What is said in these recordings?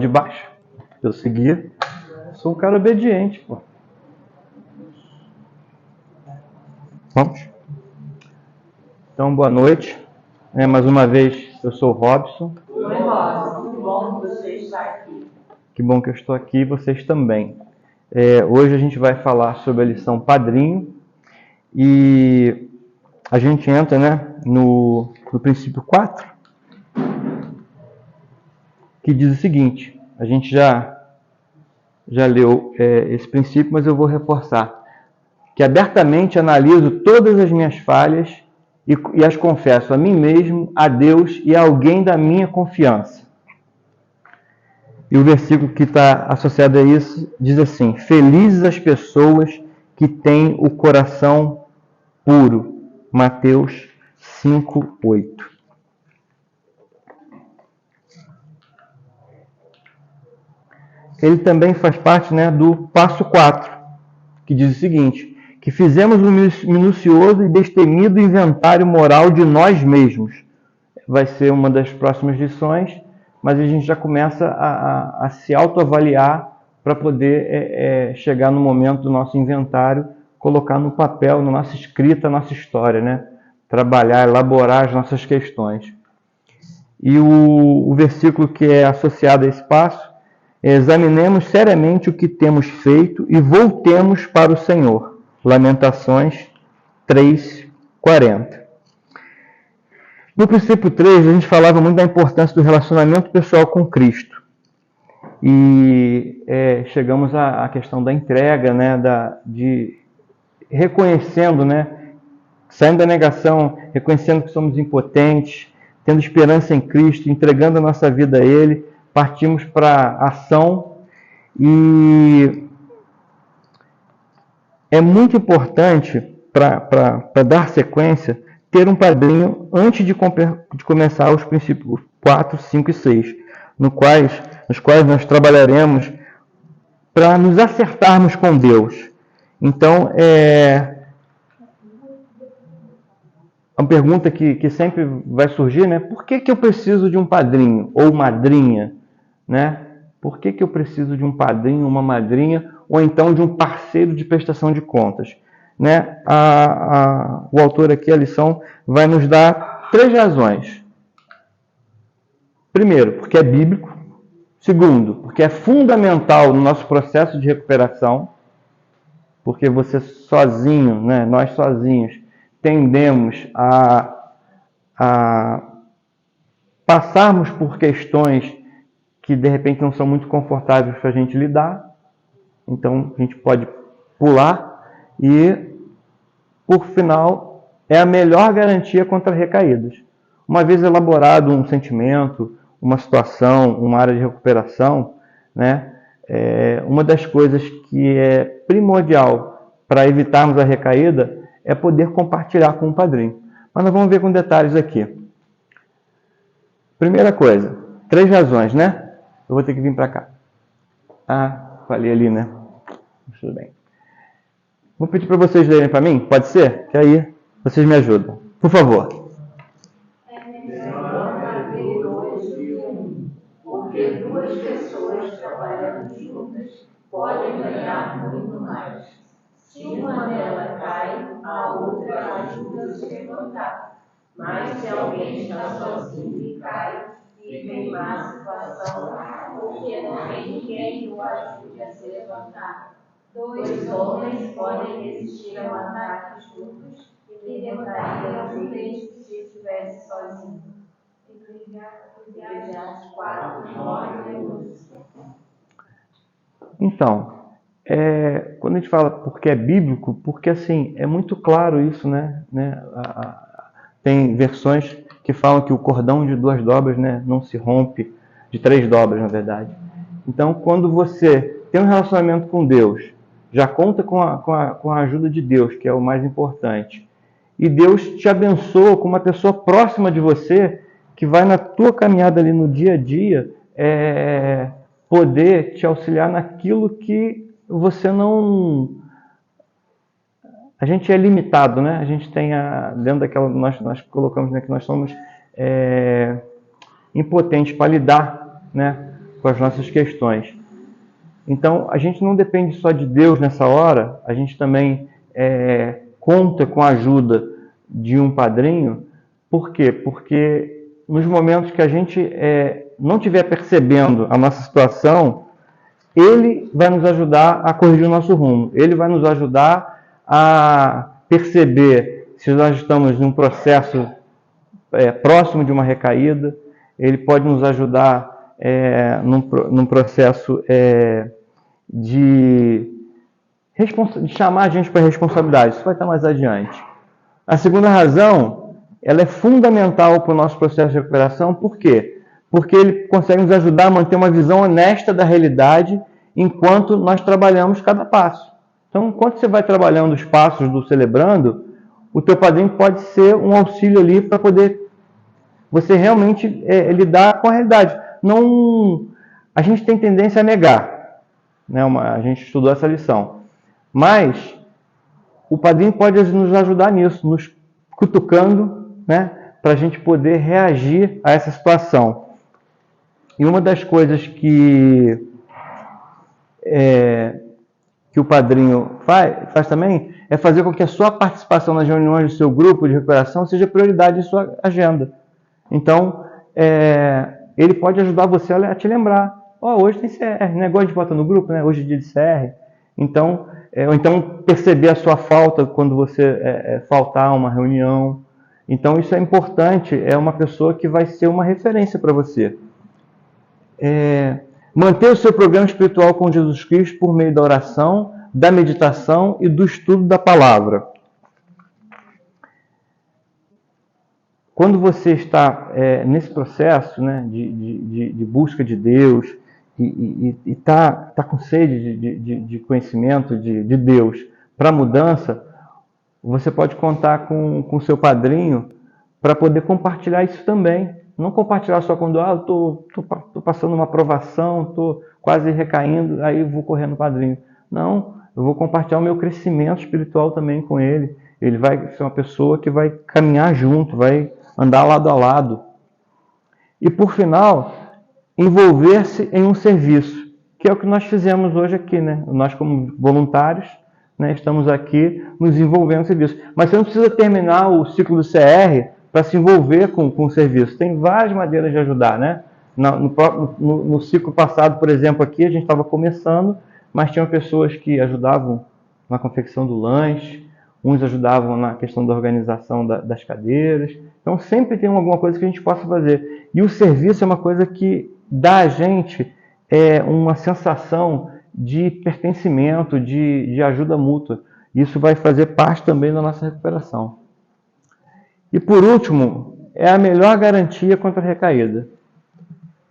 de baixo, eu seguir. Sou um cara obediente, pô. Vamos? Então, boa noite. Mais uma vez, eu sou o Robson. Oi, Robson. Que bom que você está aqui. Que bom que eu estou aqui, vocês também. Hoje a gente vai falar sobre a lição Padrinho. E a gente entra, no princípio 4, que diz o seguinte. A gente já leu esse princípio, mas eu vou reforçar. Que abertamente analiso todas as minhas falhas e as confesso a mim mesmo, a Deus e a alguém da minha confiança. E o versículo que está associado a isso diz assim: felizes as pessoas que têm o coração puro. Mateus 5:8. Ele também faz parte, do passo 4, que diz o seguinte: que fizemos um minucioso e destemido inventário moral de nós mesmos. Vai ser uma das próximas lições, mas a gente já começa a se autoavaliar para poder chegar no momento do nosso inventário, colocar no papel, na nossa escrita, a nossa história, trabalhar, elaborar as nossas questões. E o versículo que é associado a esse passo é: examinemos seriamente o que temos feito e voltemos para o Senhor. Lamentações 3:40. No princípio 3, a gente falava muito da importância do relacionamento pessoal com Cristo. E chegamos à questão da entrega, de reconhecendo, saindo da negação, reconhecendo que somos impotentes, tendo esperança em Cristo, entregando a nossa vida a Ele, partimos para a ação. E é muito importante, para dar sequência, ter um padrinho antes de começar os princípios 4, 5 e 6, nos quais nós trabalharemos para nos acertarmos com Deus. Então, uma pergunta que sempre vai surgir, por que eu preciso de um padrinho ou madrinha? Por que eu preciso de um padrinho, uma madrinha, ou então de um parceiro de prestação de contas? O autor aqui, a lição, vai nos dar 3 razões. Primeiro, porque é bíblico. Segundo, porque é fundamental no nosso processo de recuperação, porque você sozinho, nós sozinhos, tendemos a passarmos por questões que de repente não são muito confortáveis para a gente lidar. Então a gente pode pular e, por final, é a melhor garantia contra recaídas. Uma vez elaborado um sentimento, uma situação, uma área de recuperação, uma das coisas que é primordial para evitarmos a recaída é poder compartilhar com o padrinho. Mas nós vamos ver com detalhes aqui. Primeira coisa, 3 razões, Eu vou ter que vir para cá. Falei ali, Tudo bem. Vou pedir para vocês lerem para mim, pode ser? Que aí vocês me ajudam. Por favor. Porque 2 pessoas trabalhando juntas podem ganhar muito mais. Se uma delas cai, a outra ajuda a se levantar. Mas se alguém está sozinho e cai, fica em má situação, porque não tem ninguém que o ajude a se levantar. 2 homens podem resistir a um ataque juntos e derrotariam um deles se estivesse sozinho. Eclesiastes 4, 9 e 11. Então, quando a gente fala porque é bíblico, porque assim, é muito claro isso, tem versões que falam que o cordão de 2 dobras, não se rompe, de 3 dobras, na verdade. Então, quando você tem um relacionamento com Deus, já conta com a ajuda de Deus, que é o mais importante, e Deus te abençoa com uma pessoa próxima de você, que vai na tua caminhada ali no dia a dia, poder te auxiliar naquilo que você não... A gente é limitado, A gente tem, dentro daquela... Nós colocamos que nós somos impotentes para lidar, com as nossas questões. Então, a gente não depende só de Deus nessa hora, a gente também conta com a ajuda de um padrinho. Por quê? Porque nos momentos que a gente não estiver percebendo a nossa situação, ele vai nos ajudar a corrigir o nosso rumo. Ele vai nos ajudar a perceber se nós estamos num processo próximo de uma recaída. Ele pode nos ajudar num processo de chamar a gente para responsabilidade. Isso vai estar mais adiante. A segunda razão, ela é fundamental para o nosso processo de recuperação. Por quê? Porque ele consegue nos ajudar a manter uma visão honesta da realidade enquanto nós trabalhamos cada passo. Então, enquanto você vai trabalhando os passos do Celebrando, o teu padrinho pode ser um auxílio ali para poder você realmente lidar com a realidade. A gente tem tendência a negar. Né? A gente estudou essa lição. Mas o padrinho pode nos ajudar nisso, nos cutucando, né? Para a gente poder reagir a essa situação. E uma das coisas que o padrinho faz também é fazer com que a sua participação nas reuniões do seu grupo de recuperação seja prioridade em sua agenda. Então, ele pode ajudar você a te lembrar. Hoje tem CR, negócio de votar no grupo, né? Hoje é dia de CR. Então, ou então perceber a sua falta quando você faltar a uma reunião. Então, isso é importante, é uma pessoa que vai ser uma referência para você. Manter o seu programa espiritual com Jesus Cristo por meio da oração, da meditação e do estudo da palavra. Quando você está nesse processo, né, de busca de Deus e está com sede de conhecimento de Deus para mudança, você pode contar com o seu padrinho para poder compartilhar isso também. Não compartilhar só quando estou passando uma provação, estou quase recaindo, aí eu vou correr no padrinho. Não, eu vou compartilhar o meu crescimento espiritual também com ele. Ele vai ser uma pessoa que vai caminhar junto, vai andar lado a lado. E por final, envolver-se em um serviço, que é o que nós fizemos hoje aqui, né? Nós como voluntários, né, estamos aqui nos envolvendo no serviço. Mas você não precisa terminar o ciclo do CR para se envolver com o serviço. Tem várias maneiras de ajudar, né? No ciclo passado, por exemplo, aqui a gente estava começando, mas tinham pessoas que ajudavam na confecção do lanche, uns ajudavam na questão da organização das cadeiras. Então sempre tem alguma coisa que a gente possa fazer. E o serviço é uma coisa que dá a gente uma sensação de pertencimento, de ajuda mútua. Isso vai fazer parte também da nossa recuperação. E por último, é a melhor garantia contra a recaída.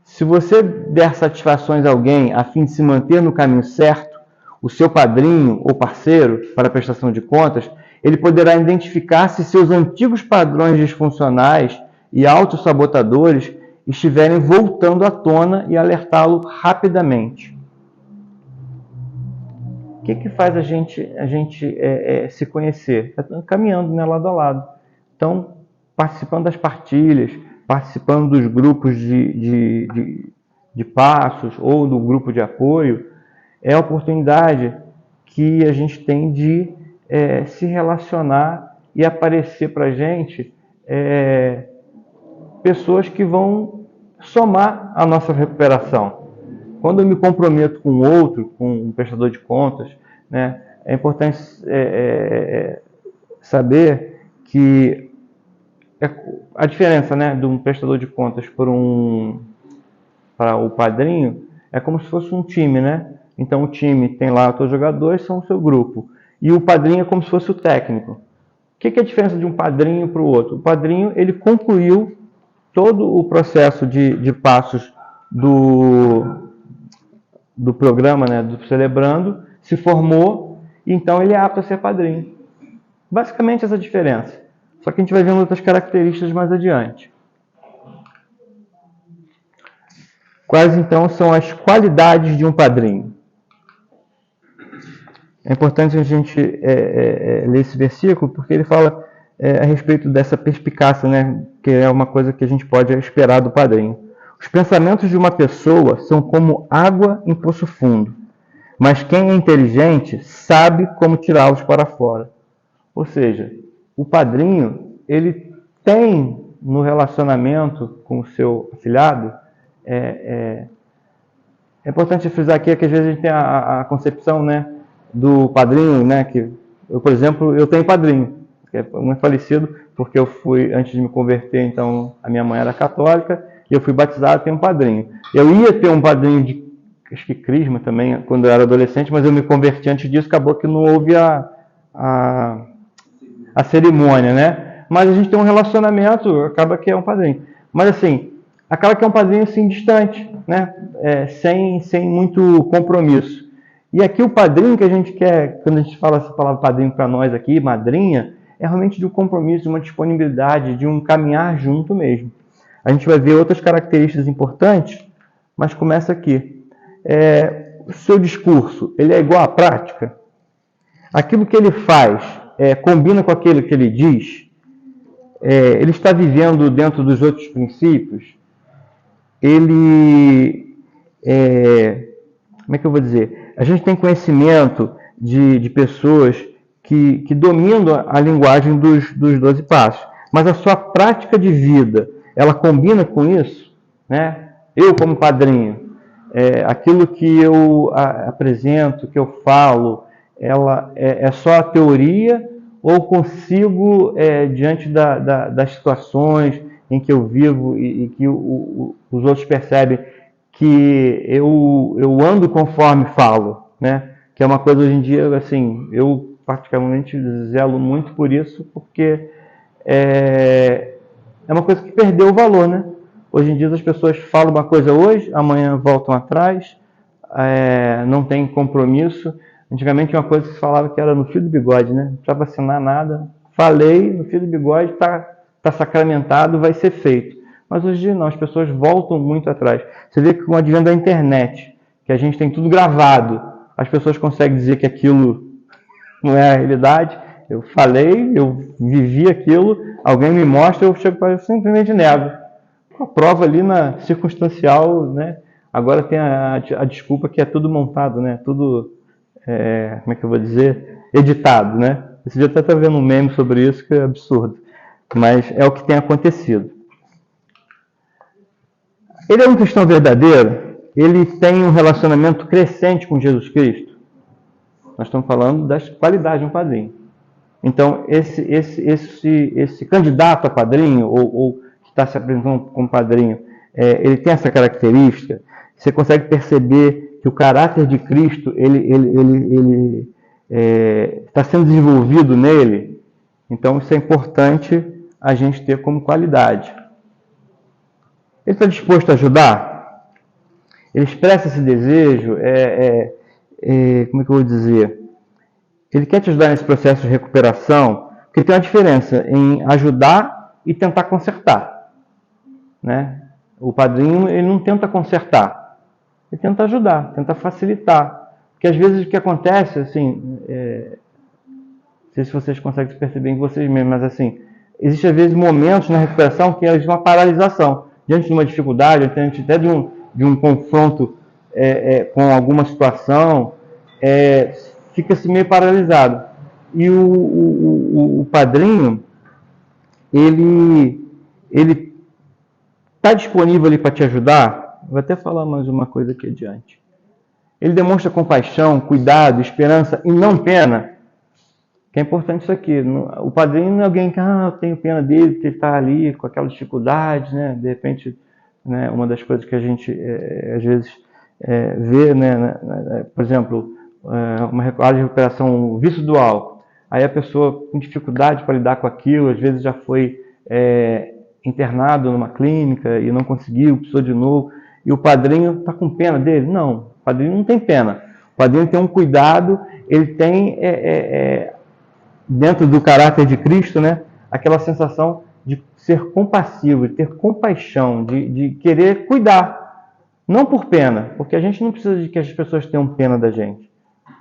Se você der satisfações a alguém a fim de se manter no caminho certo, o seu padrinho ou parceiro para a prestação de contas, ele poderá identificar se seus antigos padrões disfuncionais e autossabotadores estiverem voltando à tona e alertá-lo rapidamente. O que faz a gente se conhecer? Caminhando, né, lado a lado. Então, participando das partilhas, participando dos grupos de passos ou do grupo de apoio, é a oportunidade que a gente tem de se relacionar e aparecer para a gente pessoas que vão somar a nossa recuperação. Quando eu me comprometo com outro, com um prestador de contas, né, é importante saber que a diferença, né, de um prestador de contas para o padrinho é como se fosse um time, né? Então o time tem lá os seus jogadores, são o seu grupo. E o padrinho é como se fosse o técnico. O que é a diferença de um padrinho para o outro? O padrinho, ele concluiu todo o processo de passos do programa, né, do Celebrando, se formou, e então ele é apto a ser padrinho. Basicamente essa diferença. Só que a gente vai vendo outras características mais adiante. Quais então são as qualidades de um padrinho? É importante a gente ler esse versículo, porque ele fala a respeito dessa perspicácia, né, que é uma coisa que a gente pode esperar do padrinho. Os pensamentos de uma pessoa são como água em poço fundo, mas quem é inteligente sabe como tirá-los para fora. Ou seja, o padrinho, ele tem no relacionamento com o seu afilhado, é importante frisar aqui que às vezes a gente tem a concepção, né, do padrinho, né, que eu, por exemplo, eu tenho padrinho, que é um falecido, porque eu fui, antes de me converter, então a minha mãe era católica, e eu fui batizado, tenho um padrinho. Eu ia ter um padrinho de, acho que crisma também, quando eu era adolescente, mas eu me converti antes disso, acabou que não houve a cerimônia, né? Mas a gente tem um relacionamento, acaba que é um padrinho. Mas assim, acaba que é um padrinho assim distante, né? Sem muito compromisso. E aqui o padrinho que a gente quer, quando a gente fala essa palavra padrinho para nós aqui, madrinha, é realmente de um compromisso, de uma disponibilidade, de um caminhar junto mesmo. A gente vai ver outras características importantes, mas começa aqui. O seu discurso, ele é igual à prática? Aquilo que ele faz combina com aquilo que ele diz? Ele está vivendo dentro dos outros princípios? Ele... como é que eu vou dizer? A gente tem conhecimento de pessoas que dominam a linguagem dos 12 passos, mas a sua prática de vida, ela combina com isso? Né? Eu, como padrinho, aquilo que eu apresento, que eu falo, ela é só a teoria ou consigo, diante das situações em que eu vivo e que os outros percebem que eu ando conforme falo, né? Que é uma coisa hoje em dia, assim, eu particularmente zelo muito por isso, porque é uma coisa que perdeu o valor, né? Hoje em dia as pessoas falam uma coisa hoje, amanhã voltam atrás, não tem compromisso. Antigamente uma coisa que se falava que era no fio do bigode, né? Não precisava assinar nada. Falei, no fio do bigode está sacramentado, vai ser feito. Mas hoje em dia não, as pessoas voltam muito atrás. Você vê que com o advento da internet, que a gente tem tudo gravado, as pessoas conseguem dizer que aquilo não é a realidade. Eu falei, eu vivi aquilo, alguém me mostra, eu chego para simplesmente nego. Com a prova ali na circunstancial, né? Agora tem a desculpa que é tudo montado, né? Tudo, como é que eu vou dizer? Editado, né? Esse dia até estava vendo um meme sobre isso, que é absurdo. Mas é o que tem acontecido. Ele é um cristão verdadeiro? Ele tem um relacionamento crescente com Jesus Cristo? Nós estamos falando das qualidades de um padrinho. Então, esse candidato a padrinho, ou que está se apresentando como padrinho, ele tem essa característica. Você consegue perceber que o caráter de Cristo ele está sendo desenvolvido nele. Então, isso é importante a gente ter como qualidade. Ele está disposto a ajudar? Ele expressa esse desejo? Como é que eu vou dizer? Ele quer te ajudar nesse processo de recuperação, porque tem uma diferença em ajudar e tentar consertar, né? O padrinho, ele não tenta consertar, ele tenta ajudar, tenta facilitar. Porque às vezes o que acontece, assim, não sei se vocês conseguem perceber em vocês mesmos, mas assim, existem às vezes momentos na recuperação que é de uma paralisação, diante de uma dificuldade, diante até de um confronto com alguma situação, fica-se meio paralisado. E o padrinho, ele está disponível ali para te ajudar? Vou até falar mais uma coisa aqui adiante. Ele demonstra compaixão, cuidado, esperança e não pena. Que é importante isso aqui. O padrinho não é alguém que eu tenho pena dele, porque ele está ali com aquela dificuldade, né? De repente, né, uma das coisas que a gente às vezes vê, né, por exemplo, uma área de recuperação, o vício do álcool. Aí a pessoa com dificuldade para lidar com aquilo, às vezes já foi internado numa clínica e não conseguiu, precisou de novo. E o padrinho está com pena dele? Não, o padrinho não tem pena. O padrinho tem um cuidado, ele tem, dentro do caráter de Cristo, né, aquela sensação de ser compassivo, de ter compaixão, de querer cuidar. Não por pena, porque a gente não precisa de que as pessoas tenham pena da gente.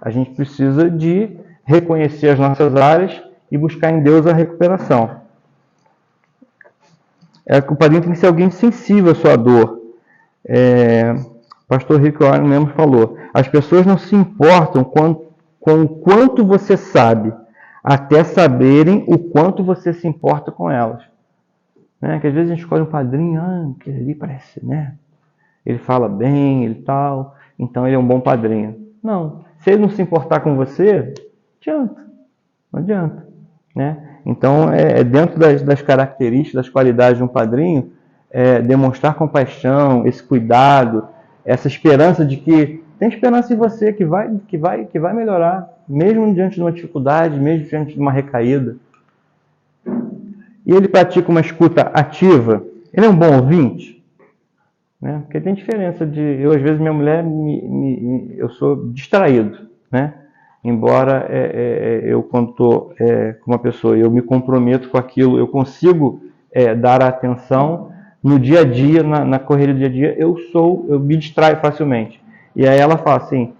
A gente precisa de reconhecer as nossas áreas e buscar em Deus a recuperação. O padrinho tem que ser alguém sensível à sua dor. O pastor Rick Warren mesmo falou, as pessoas não se importam com o quanto você sabe, até saberem o quanto você se importa com elas. Né? Que às vezes a gente escolhe um padrinho, que ali parece, né? Ele fala bem, ele tal, então ele é um bom padrinho. Não, se ele não se importar com você, não adianta. Né? Então, dentro das características, das qualidades de um padrinho, demonstrar compaixão, esse cuidado, essa esperança de que tem esperança em você que vai melhorar, mesmo diante de uma dificuldade, mesmo diante de uma recaída. E ele pratica uma escuta ativa. Ele é um bom ouvinte, né? Porque tem diferença de eu, às vezes, minha mulher, eu sou distraído, né? Embora eu, quando estou com uma pessoa, eu me comprometo com aquilo, eu consigo dar atenção. No dia a dia, na correria do dia a dia, eu me distraio facilmente. E aí ela fala assim,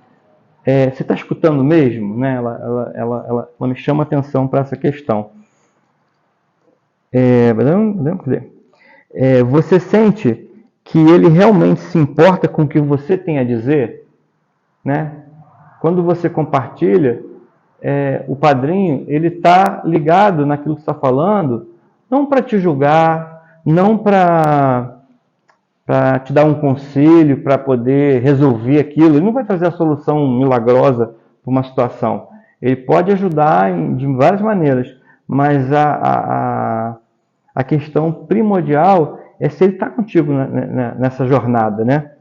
você está escutando mesmo? Né? Ela me chama atenção para essa questão. Você sente que ele realmente se importa com o que você tem a dizer? Né? Quando você compartilha, o padrinho ele está ligado naquilo que está falando, não para te julgar, não para te dar um conselho, para poder resolver aquilo. Ele não vai trazer a solução milagrosa para uma situação. Ele pode ajudar de várias maneiras, mas a questão primordial é se ele está contigo nessa jornada, né?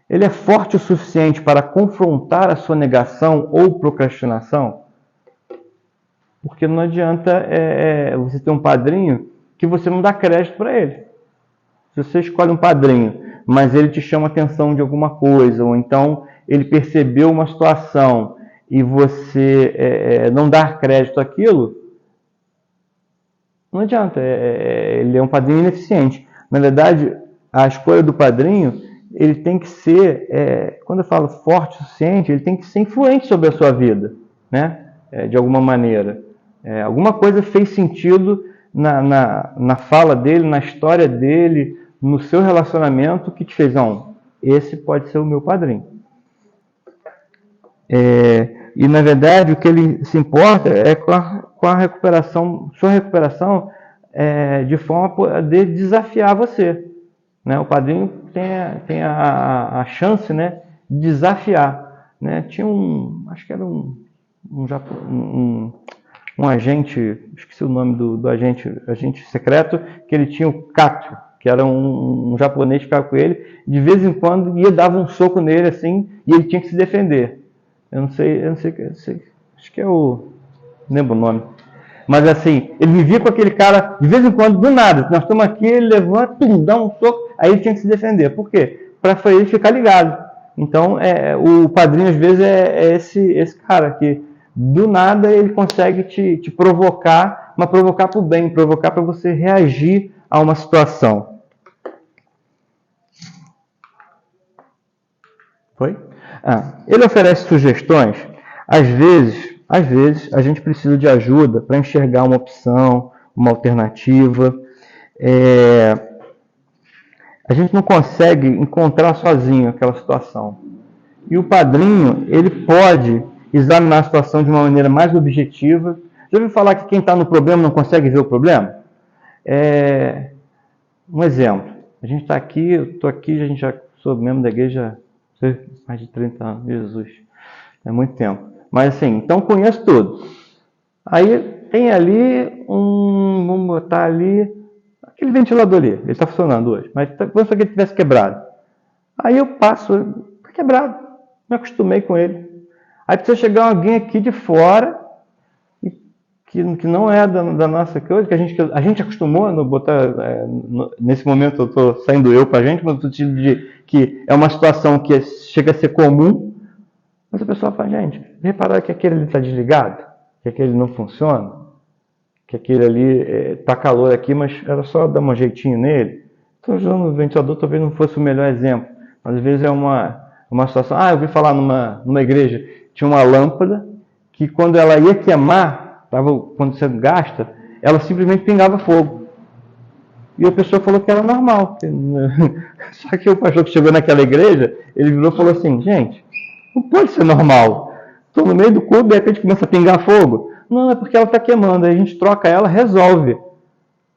Ele é forte o suficiente para confrontar a sua negação ou procrastinação? Porque não adianta você ter um padrinho que você não dá crédito para ele. Se você escolhe um padrinho, mas ele te chama atenção de alguma coisa, ou então ele percebeu uma situação e você não dá crédito àquilo, não adianta. Ele é um padrinho ineficiente. Na verdade, a escolha do padrinho, ele tem que ser, quando eu falo forte o suficiente, ele tem que ser influente sobre a sua vida, né? De alguma maneira. Alguma coisa fez sentido na fala dele, na história dele, no seu relacionamento, que te fez, não, esse pode ser o meu padrinho. E, na verdade, o que ele se importa é com a recuperação, sua recuperação, de forma a poder desafiar você. Né? O padrinho tem a chance, né, de desafiar. Né? Tinha acho que era um agente, esqueci o nome do agente secreto, que ele tinha o Kato, que era um japonês que ficava com ele, de vez em quando dava um soco nele assim, e ele tinha que se defender. Eu não sei, acho que não lembro o nome. Mas assim, ele vivia com aquele cara, de vez em quando, do nada, nós estamos aqui, ele levanta, dá um soco, aí ele tinha que se defender. Por quê? Para ele ficar ligado. Então, o padrinho, às vezes, esse cara que, do nada, ele consegue te provocar, mas provocar para o bem, provocar para você reagir a uma situação. Foi? Ele oferece sugestões. Às vezes, a gente precisa de ajuda para enxergar uma opção, uma alternativa. A gente não consegue encontrar sozinho aquela situação. E o padrinho, ele pode examinar a situação de uma maneira mais objetiva. Já ouviu falar que quem está no problema não consegue ver o problema? Um exemplo. A gente está aqui, eu estou aqui, a gente já sou membro da igreja há mais de 30 anos. Jesus, é muito tempo. Mas assim, então conheço tudo. Aí tem ali vamos botar ali, aquele ventilador ali, ele está funcionando hoje, mas vamos que ele tivesse quebrado. Aí eu passo, está quebrado, me acostumei com ele. Aí precisa chegar alguém aqui de fora, que não é da nossa coisa, que a gente acostumou a botar, nesse momento eu estou saindo eu para a gente, mas no sentido de que é uma situação que chega a ser comum, mas a pessoa fala, gente, repararam que aquele ali está desligado? Que aquele não funciona? Que aquele ali está calor aqui, mas era só dar um jeitinho nele? Estou usando o ventilador, talvez não fosse o melhor exemplo, mas às vezes é uma situação. Eu ouvi falar numa igreja, tinha uma lâmpada que quando ela ia queimar, quando você gasta, ela simplesmente pingava fogo. E a pessoa falou que era normal. Só que o pastor que chegou naquela igreja, ele virou e falou assim, gente, não pode ser normal. Estou no meio do culto, de repente começa a pingar fogo. Não, é porque ela está queimando. Aí a gente troca ela, resolve.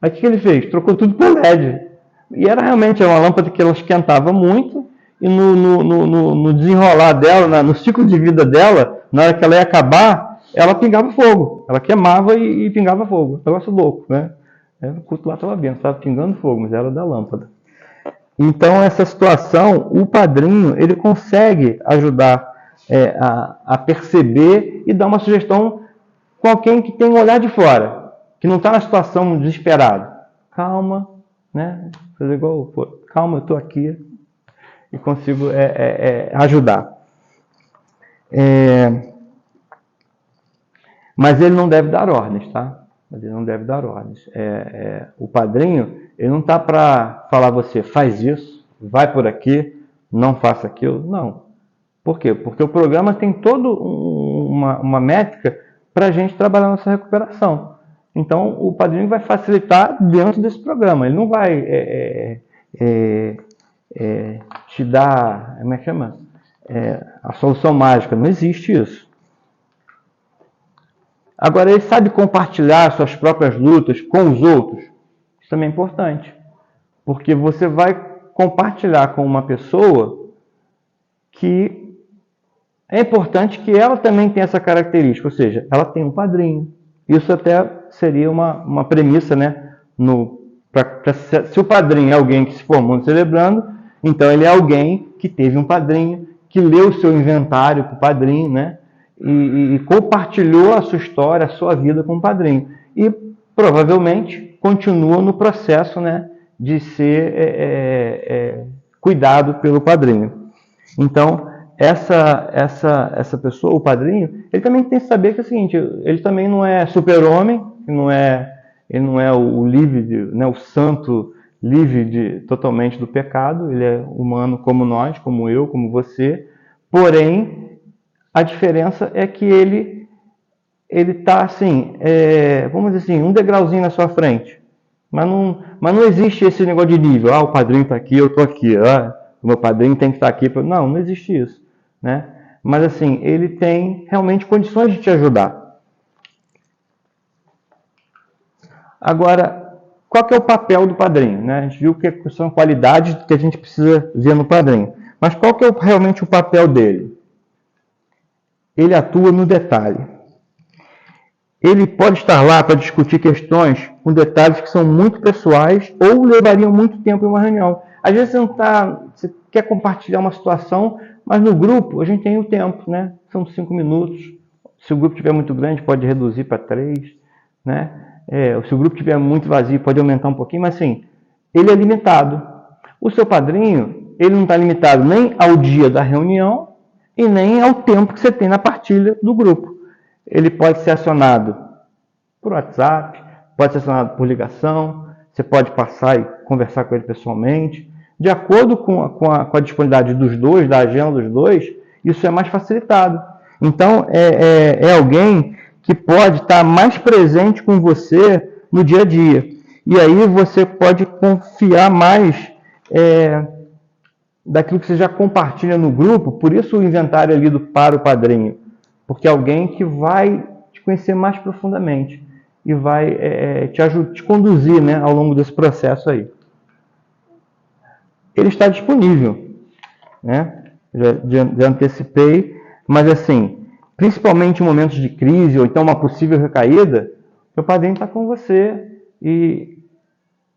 Aí o que ele fez? Trocou tudo por LED. E era realmente uma lâmpada que ela esquentava muito, e no desenrolar dela, no ciclo de vida dela, na hora que ela ia acabar, ela pingava fogo. Ela queimava e pingava fogo. Negócio louco, né? O culto lá estava bem, estava pingando fogo, mas era da lâmpada. Então, essa situação, o padrinho, ele consegue ajudar a perceber e dar uma sugestão com alguém que tem um olhar de fora, que não está na situação desesperada. Calma, né? Fazer igual, pô, calma, eu estou aqui e consigo ajudar. Mas ele não deve dar ordens, tá? Mas ele não deve dar ordens. O padrinho, ele não está para falar a você, faz isso, vai por aqui, não faça aquilo. Não. Por quê? Porque o programa tem toda uma métrica para a gente trabalhar nossa recuperação. Então, o padrinho vai facilitar dentro desse programa. Ele não vai te dar, como é que chama? A solução mágica. Não existe isso. Agora, ele sabe compartilhar suas próprias lutas com os outros. Isso também é importante. Porque você vai compartilhar com uma pessoa que é importante que ela também tenha essa característica. Ou seja, ela tem um padrinho. Isso até seria uma premissa, né? Se o padrinho é alguém que se formou no Celebrando, então ele é alguém que teve um padrinho, que leu o seu inventário com o padrinho, né? E compartilhou a sua história, a sua vida com o padrinho. E provavelmente continua no processo, né, de ser cuidado pelo padrinho. Então, essa pessoa, o padrinho, ele também tem que saber que é o seguinte, ele também não é super-homem, ele não é o livre, né, o santo livre totalmente do pecado, ele é humano como nós, como eu, como você, porém, a diferença é que ele está assim, vamos dizer assim, um degrauzinho na sua frente. Mas não existe esse negócio de nível. O padrinho está aqui, eu estou aqui. O meu padrinho tem que estar aqui. Não existe isso. Né? Mas assim, ele tem realmente condições de te ajudar. Agora, qual que é o papel do padrinho? Né? A gente viu que são qualidades que a gente precisa ver no padrinho. Mas qual que é realmente o papel dele? Ele atua no detalhe. Ele pode estar lá para discutir questões com detalhes que são muito pessoais ou levariam muito tempo em uma reunião. Às vezes você quer compartilhar uma situação, mas no grupo a gente tem o tempo, né? São 5 minutos. Se o grupo estiver muito grande, pode reduzir para 3, né? Se o grupo estiver muito vazio, pode aumentar um pouquinho, mas assim, ele é limitado. O seu padrinho, ele não está limitado nem ao dia da reunião e nem ao tempo que você tem na partilha do grupo. Ele pode ser acionado por WhatsApp, pode ser acionado por ligação, você pode passar e conversar com ele pessoalmente. De acordo com a disponibilidade dos dois, da agenda dos dois, isso é mais facilitado. Então, é alguém que pode estar mais presente com você no dia a dia. E aí você pode confiar mais daquilo que você já compartilha no grupo, por isso o inventário ali para o padrinho. Porque é alguém que vai te conhecer mais profundamente e vai te conduzir, né, ao longo desse processo aí. Ele está disponível, né? Já antecipei, mas assim, principalmente em momentos de crise ou então uma possível recaída, o padrinho está com você e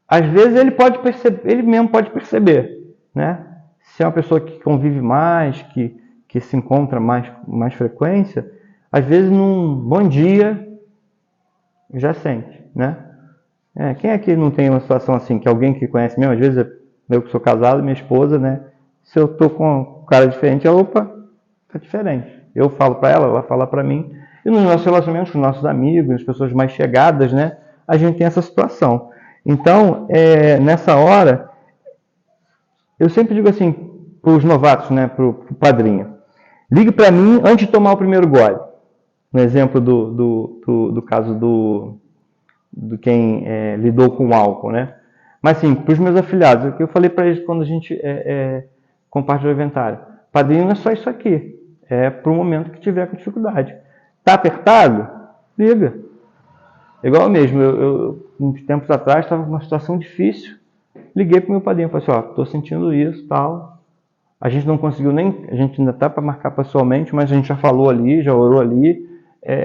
às vezes ele mesmo pode perceber, né? Se é uma pessoa que convive mais, que se encontra mais frequência, às vezes num bom dia já sente, né? Quem é que não tem uma situação assim, que alguém que conhece mesmo, às vezes eu que sou casado, minha esposa, né? Se eu tô com um cara diferente, opa, tá diferente. Eu falo para ela fala para mim. E nos nossos relacionamentos com os nossos amigos, as pessoas mais chegadas, né? A gente tem essa situação. Então, nessa hora, eu sempre digo assim para os novatos, né? Para o padrinho. Ligue para mim antes de tomar o primeiro gole. No exemplo do caso do quem lidou com o álcool, né? Mas sim, para os meus afiliados, o que eu falei para eles quando a gente compartilhou o inventário. Padrinho não é só isso aqui. É para o momento que tiver com dificuldade. Está apertado? Liga. Igual mesmo, eu uns tempos atrás estava numa situação difícil. Liguei para o meu padrinho, falei assim, estou sentindo isso, tal. A gente não conseguiu nem, a gente ainda está para marcar pessoalmente, mas a gente já falou ali, já orou ali.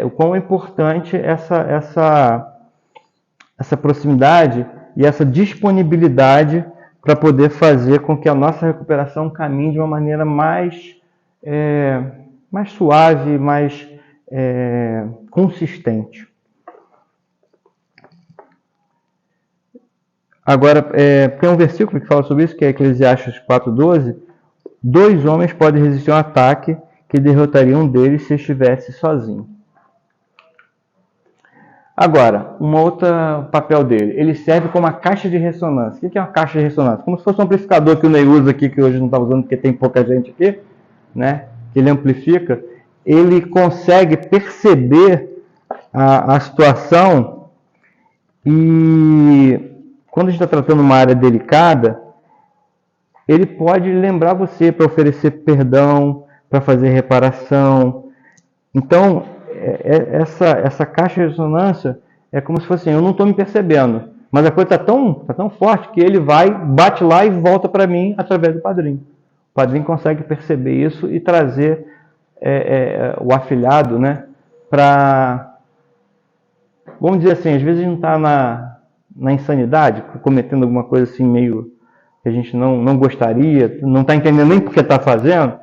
O quão é importante essa proximidade e essa disponibilidade para poder fazer com que a nossa recuperação caminhe de uma maneira mais suave, mais consistente. Agora, tem um versículo que fala sobre isso, que é Eclesiastes 4:12. 2 homens podem resistir a um ataque que derrotaria um deles se estivesse sozinho. Agora, um outro papel dele. Ele serve como uma caixa de ressonância. O que é uma caixa de ressonância? Como se fosse um amplificador que o Ney usa aqui, que hoje não está usando porque tem pouca gente aqui, né? Que ele amplifica. Ele consegue perceber a situação e quando a gente está tratando uma área delicada, ele pode lembrar você para oferecer perdão, para fazer reparação. Então, essa caixa de ressonância é como se fosse assim, eu não estou me percebendo, mas a coisa está tão forte que ele vai, bate lá e volta para mim através do padrinho. O padrinho consegue perceber isso e trazer o afilhado, né, para, vamos dizer assim, às vezes a gente não está na insanidade, cometendo alguma coisa assim meio que a gente não gostaria, não está entendendo nem porque está fazendo,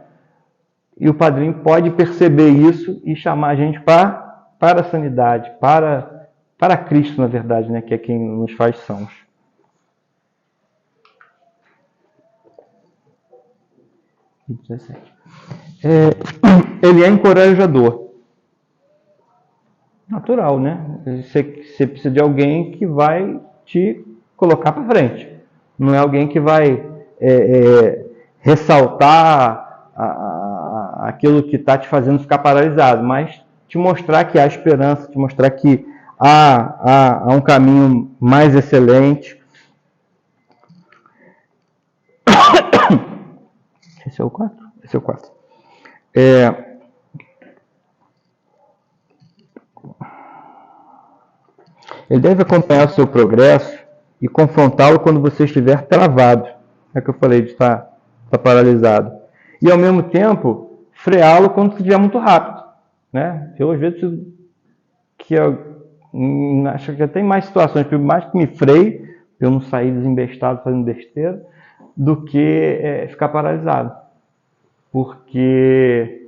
e o padrinho pode perceber isso e chamar a gente para a sanidade, para Cristo, na verdade, né, que é quem nos faz sãos. Ele é encorajador. Natural, né? Você precisa de alguém que vai te colocar para frente. Não é alguém que vai ressaltar aquilo que está te fazendo ficar paralisado, mas te mostrar que há esperança, te mostrar que há um caminho mais excelente. Esse é o 4? Esse é o 4. Ele deve acompanhar o seu progresso e confrontá-lo quando você estiver travado. É que eu falei de estar paralisado. E, ao mesmo tempo, freá-lo quando estiver muito rápido. Né? Eu, às vezes, acho que tem mais situações, mais que me freie, eu não sair desembestado fazendo besteira, do que ficar paralisado. Porque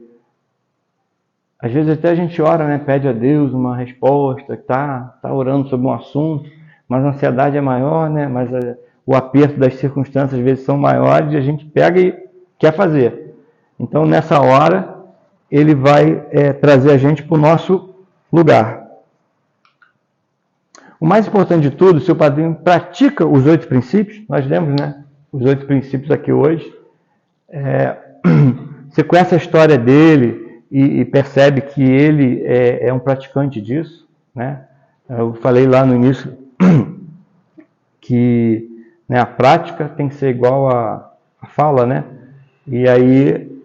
às vezes até a gente ora, né, pede a Deus uma resposta, está orando sobre um assunto, mas a ansiedade é maior, né, mas o aperto das circunstâncias às vezes são maiores e a gente pega e quer fazer. Então, nessa hora, ele vai trazer a gente para o nosso lugar. O mais importante de tudo, se o padrinho pratica os 8 princípios, nós lemos, né, os 8 princípios aqui hoje, você conhece a história dele, e percebe que ele é um praticante disso, né? Eu falei lá no início que, né, a prática tem que ser igual à fala, né? E aí,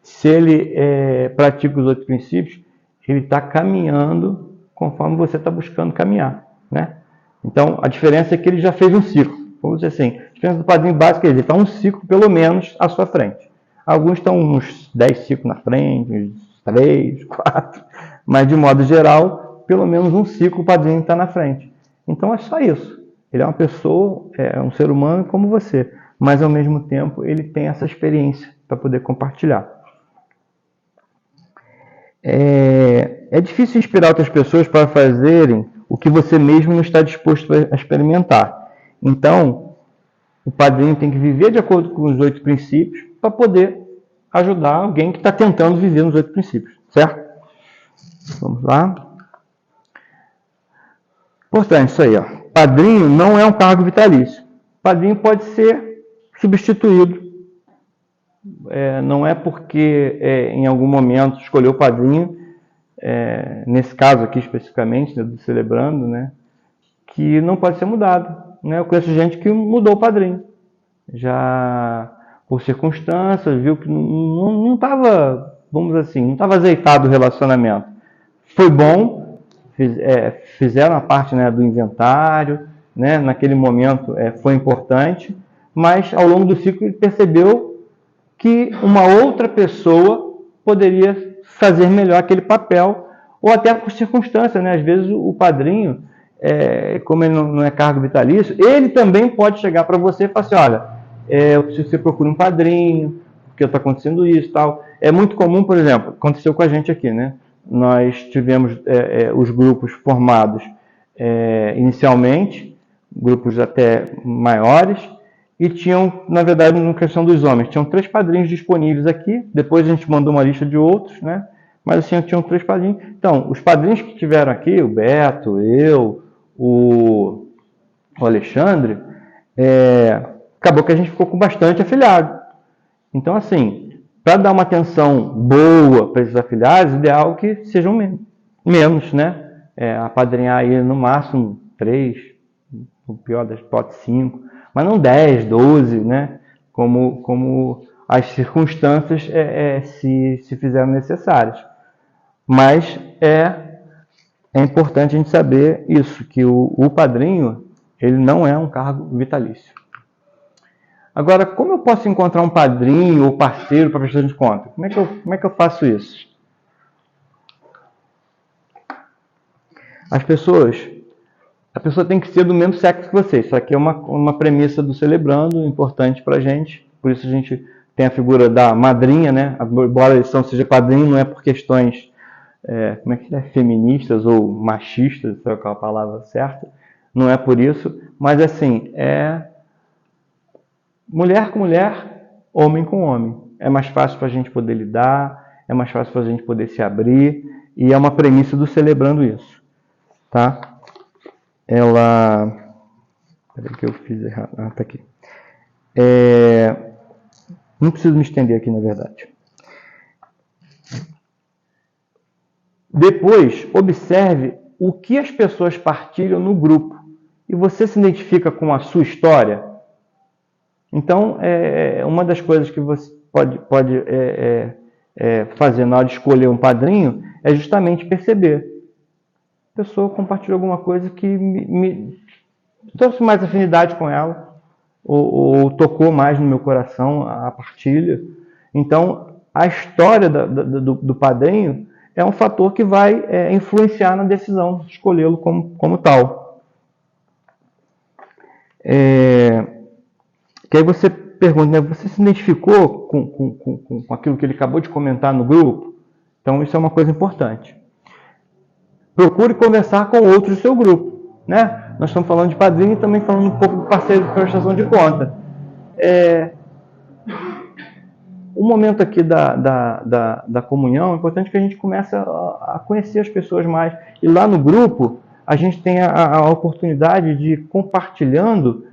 se ele pratica os 8 princípios, ele está caminhando conforme você está buscando caminhar, né? Então, a diferença é que ele já fez um ciclo. Vamos dizer assim, a diferença do padrinho básico é ele está um ciclo, pelo menos, à sua frente. Alguns estão uns 10 ciclos na frente, uns 3, 4, mas de modo geral, pelo menos um ciclo o padrinho está na frente. Então é só isso. Ele é uma pessoa, é um ser humano como você, mas ao mesmo tempo ele tem essa experiência para poder compartilhar. É difícil inspirar outras pessoas para fazerem o que você mesmo não está disposto a experimentar. Então, o padrinho tem que viver de acordo com os 8 princípios para poder ajudar alguém que está tentando viver nos 8 princípios, certo? Vamos lá. Importante isso aí, ó. Padrinho não é um cargo vitalício. Padrinho pode ser substituído. Não é porque em algum momento escolheu o padrinho, nesse caso aqui especificamente, né, do celebrando, né, que não pode ser mudado. né? Eu conheço gente que mudou o padrinho. Já por circunstâncias, viu que não estava, vamos dizer assim, não estava azeitado o relacionamento. Foi bom, fizeram a parte, né, do inventário, né? Naquele momento foi importante, mas ao longo do ciclo ele percebeu que uma outra pessoa poderia fazer melhor aquele papel, ou até por circunstância, né? Às vezes o padrinho, como ele não é cargo vitalício, ele também pode chegar para você e falar assim, olha, eu preciso que você procure um padrinho, porque está acontecendo isso e tal. É muito comum, por exemplo, aconteceu com a gente aqui, né? Nós tivemos os grupos formados inicialmente, grupos até maiores, e tinham, na verdade, na questão dos homens, tinham 3 padrinhos disponíveis aqui, depois a gente mandou uma lista de outros, né? Mas assim, tinham 3 padrinhos. Então, os padrinhos que tiveram aqui, o Beto, eu, o Alexandre, acabou que a gente ficou com bastante afiliado. Então, assim, para dar uma atenção boa para esses afiliados, o ideal é que sejam menos, né? Apadrinhar aí no máximo 3, no pior das hipóteses 5, mas não 10, 12, né? Como as circunstâncias se fizeram necessárias. Mas é importante a gente saber isso, que o padrinho, ele não é um cargo vitalício. Agora, como eu posso encontrar um padrinho ou parceiro para prestação de conta? Como é que eu faço isso? A pessoa tem que ser do mesmo sexo que você. Isso aqui é uma premissa do Celebrando, importante para a gente. Por isso a gente tem a figura da madrinha, né? Embora a eleição seja padrinho, não é por questões feministas ou machistas, se é a palavra certa. Não é por isso, mas assim, mulher com mulher, homem com homem. É mais fácil para a gente poder lidar, é mais fácil para a gente poder se abrir, e é uma premissa do Celebrando isso. Tá? Peraí que eu fiz errado. Tá aqui. Não preciso me estender aqui, na verdade. Depois, observe o que as pessoas partilham no grupo. E você se identifica com a sua história? Então, uma das coisas que você pode fazer na hora de escolher um padrinho é justamente perceber. A pessoa compartilhou alguma coisa que me trouxe mais afinidade com ela, ou tocou mais no meu coração a partilha. Então, a história do padrinho é um fator que vai influenciar na decisão de escolhê-lo como tal. Que aí você pergunta, né, você se identificou com aquilo que ele acabou de comentar no grupo? Então, isso é uma coisa importante. Procure conversar com outros do seu grupo, né? Nós estamos falando de padrinho e também falando um pouco do parceiro de prestação de conta. O momento aqui da comunhão, é importante que a gente comece a conhecer as pessoas mais. E lá no grupo, a gente tem a oportunidade de, compartilhando,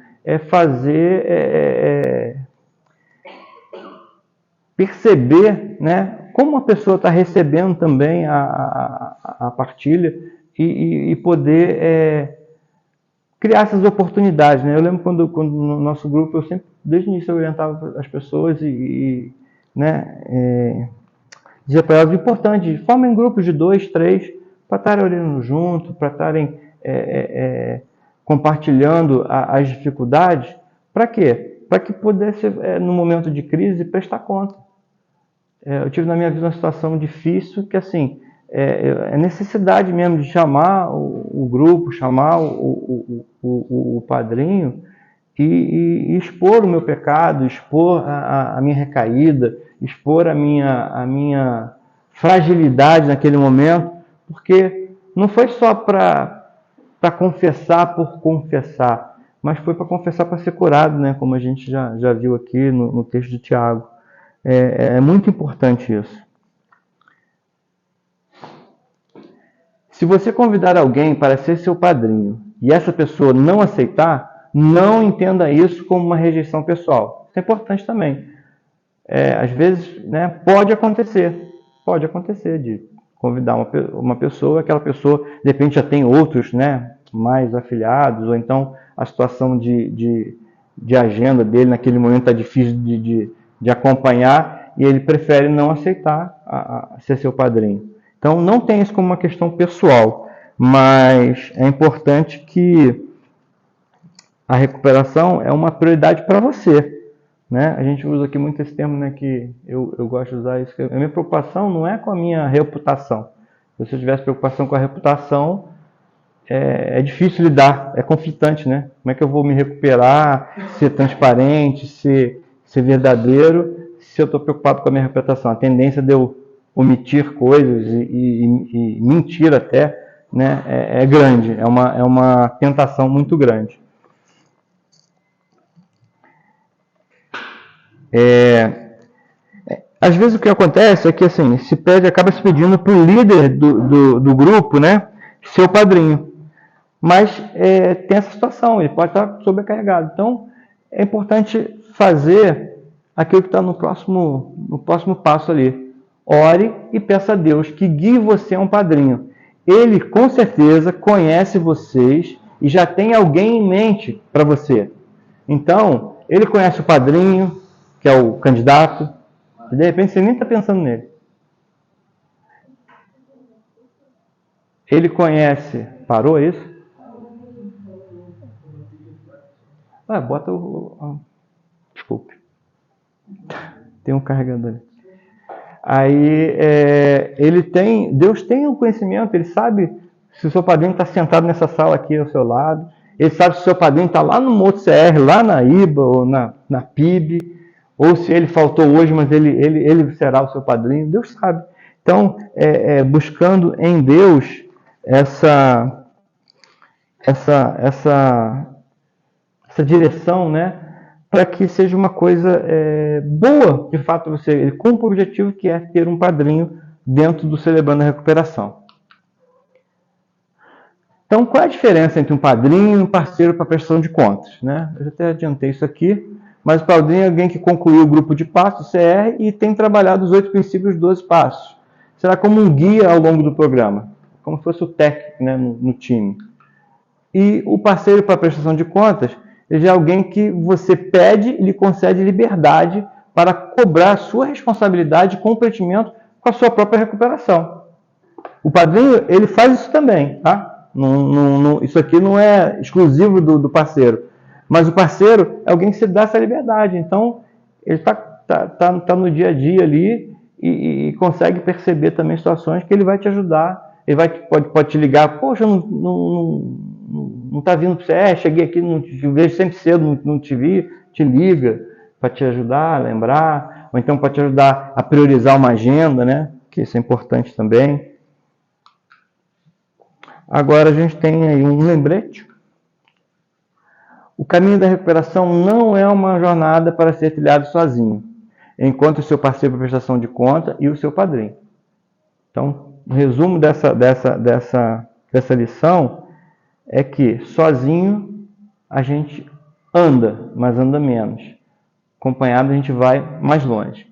perceber, né, como a pessoa está recebendo também a partilha e poder criar essas oportunidades, né? Eu lembro quando no nosso grupo, eu sempre, desde o início, eu orientava as pessoas dizia para elas, importante, formem grupos de 2, 3, para estarem orando junto, para estarem compartilhando as dificuldades. Para quê? Para que pudesse, no momento de crise, prestar conta. Eu tive na minha vida uma situação difícil que, assim, é necessidade mesmo de chamar o grupo, chamar o padrinho e expor o meu pecado, expor a minha recaída, expor a minha fragilidade naquele momento, porque não foi só para confessar por confessar, mas foi para confessar para ser curado, né? Como a gente já viu aqui no texto de Tiago. É muito importante isso. Se você convidar alguém para ser seu padrinho e essa pessoa não aceitar, não entenda isso como uma rejeição pessoal. Isso é importante também. Às vezes, né, pode acontecer de convidar uma pessoa, aquela pessoa de repente já tem outros, né, mais afiliados, ou então a situação de agenda dele, naquele momento está difícil de acompanhar, e ele prefere não aceitar ser seu padrinho. Então, não tem isso como uma questão pessoal, mas é importante que a recuperação é uma prioridade para você. Né? A gente usa aqui muito esse termo, né, que eu gosto de usar isso. A minha preocupação não é com a minha reputação. Se eu tivesse preocupação com a reputação, é difícil lidar, é conflitante, né? Como é que eu vou me recuperar, ser transparente, ser verdadeiro, se eu estou preocupado com a minha reputação? A tendência de eu omitir coisas e mentir até, né, é grande, é uma tentação muito grande. Às vezes o que acontece é que assim, acaba se pedindo para o líder do grupo, né, ser o padrinho. Mas tem essa situação, ele pode estar sobrecarregado. Então, é importante fazer aquilo que está no próximo passo ali. Ore e peça a Deus que guie você a um padrinho. Ele, com certeza, conhece vocês e já tem alguém em mente para você. Então, ele conhece o padrinho, que é o candidato, e de repente você nem está pensando nele. Ele conhece... Parou isso? Bota desculpe. Tem um carregador. Aí, Deus tem um conhecimento, ele sabe se o seu padrinho está sentado nessa sala aqui ao seu lado, ele sabe se o seu padrinho está lá no Moto CR, lá na IBA ou na PIB, ou se ele faltou hoje, mas ele será o seu padrinho. Deus sabe. Então, buscando em Deus essa direção, né, para que seja uma coisa boa, de fato, ele cumpra o objetivo que é ter um padrinho dentro do Celebrando a Recuperação. Então, qual é a diferença entre um padrinho e um parceiro para prestação de contas? Né? Eu já até adiantei isso aqui, mas o padrinho é alguém que concluiu o grupo de passos, CR, e tem trabalhado os 8 princípios, 12 passos. Será como um guia ao longo do programa, como se fosse o técnico, né, no time. E o parceiro para prestação de contas, ele é alguém que você pede e lhe concede liberdade para cobrar a sua responsabilidade e comprometimento com a sua própria recuperação. O padrinho, ele faz isso também, tá? Isso aqui não é exclusivo do parceiro. Mas o parceiro é alguém que se dá essa liberdade. Então, ele tá no dia a dia ali e consegue perceber também situações que ele vai te ajudar. Ele pode te ligar, poxa, não está vindo para você, cheguei aqui, não te vejo sempre cedo, não te vi, te liga para te ajudar a lembrar, ou então para te ajudar a priorizar uma agenda, né? Que isso é importante também. Agora a gente tem aí um lembrete. O caminho da recuperação não é uma jornada para ser trilhado sozinho. Encontre o seu parceiro para prestação de conta e o seu padrinho. Então, o resumo dessa lição é que sozinho a gente anda, mas anda menos. Acompanhado a gente vai mais longe.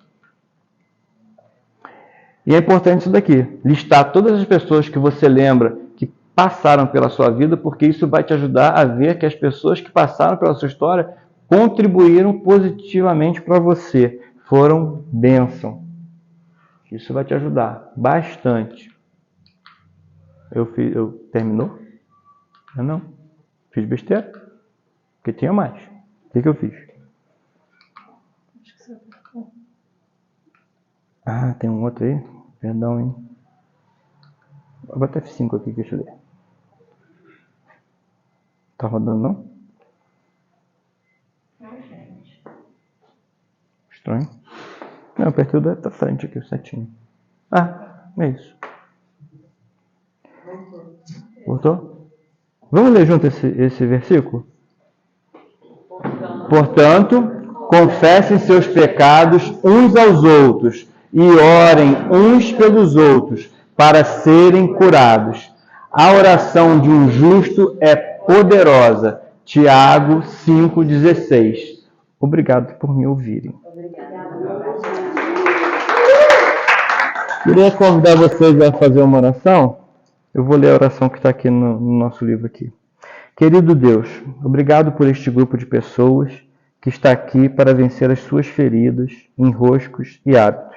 E é importante isso daqui, listar todas as pessoas que você lembra que passaram pela sua vida, porque isso vai te ajudar a ver que as pessoas que passaram pela sua história contribuíram positivamente para você, foram bênção. Isso vai te ajudar bastante. Terminou? Eu não. Fiz besteira? Porque tinha mais. O que eu fiz? Ah, tem um outro aí? Perdão, hein? Vou botar F5 aqui, deixa eu ler. Tá rodando, não? Estranho. Não, eu apertei o da frente aqui, o setinho. Ah, é isso. Voltou? Vamos ler junto esse versículo? Portanto, confessem seus pecados uns aos outros e orem uns pelos outros para serem curados. A oração de um justo é poderosa. Tiago 5,16. Obrigado por me ouvirem. Queria convidar vocês a fazer uma oração. Eu vou ler a oração que está aqui no nosso livro aqui. Querido Deus, obrigado por este grupo de pessoas que está aqui para vencer as suas feridas, enroscos e hábitos.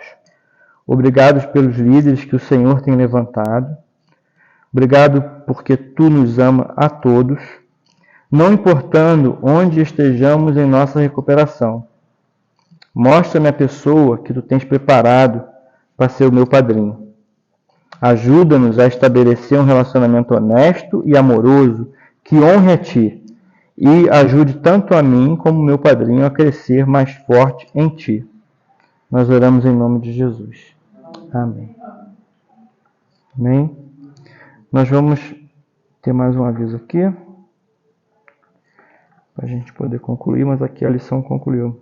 Obrigado pelos líderes que o Senhor tem levantado. Obrigado porque Tu nos ama a todos, não importando onde estejamos em nossa recuperação. Mostra-me a pessoa que Tu tens preparado para ser o meu padrinho. Ajuda-nos a estabelecer um relacionamento honesto e amoroso que honre a Ti e ajude tanto a mim como meu padrinho a crescer mais forte em Ti. Nós oramos em nome de Jesus. Amém. Amém. Nós vamos ter mais um aviso aqui, para a gente poder concluir, mas aqui a lição concluiu.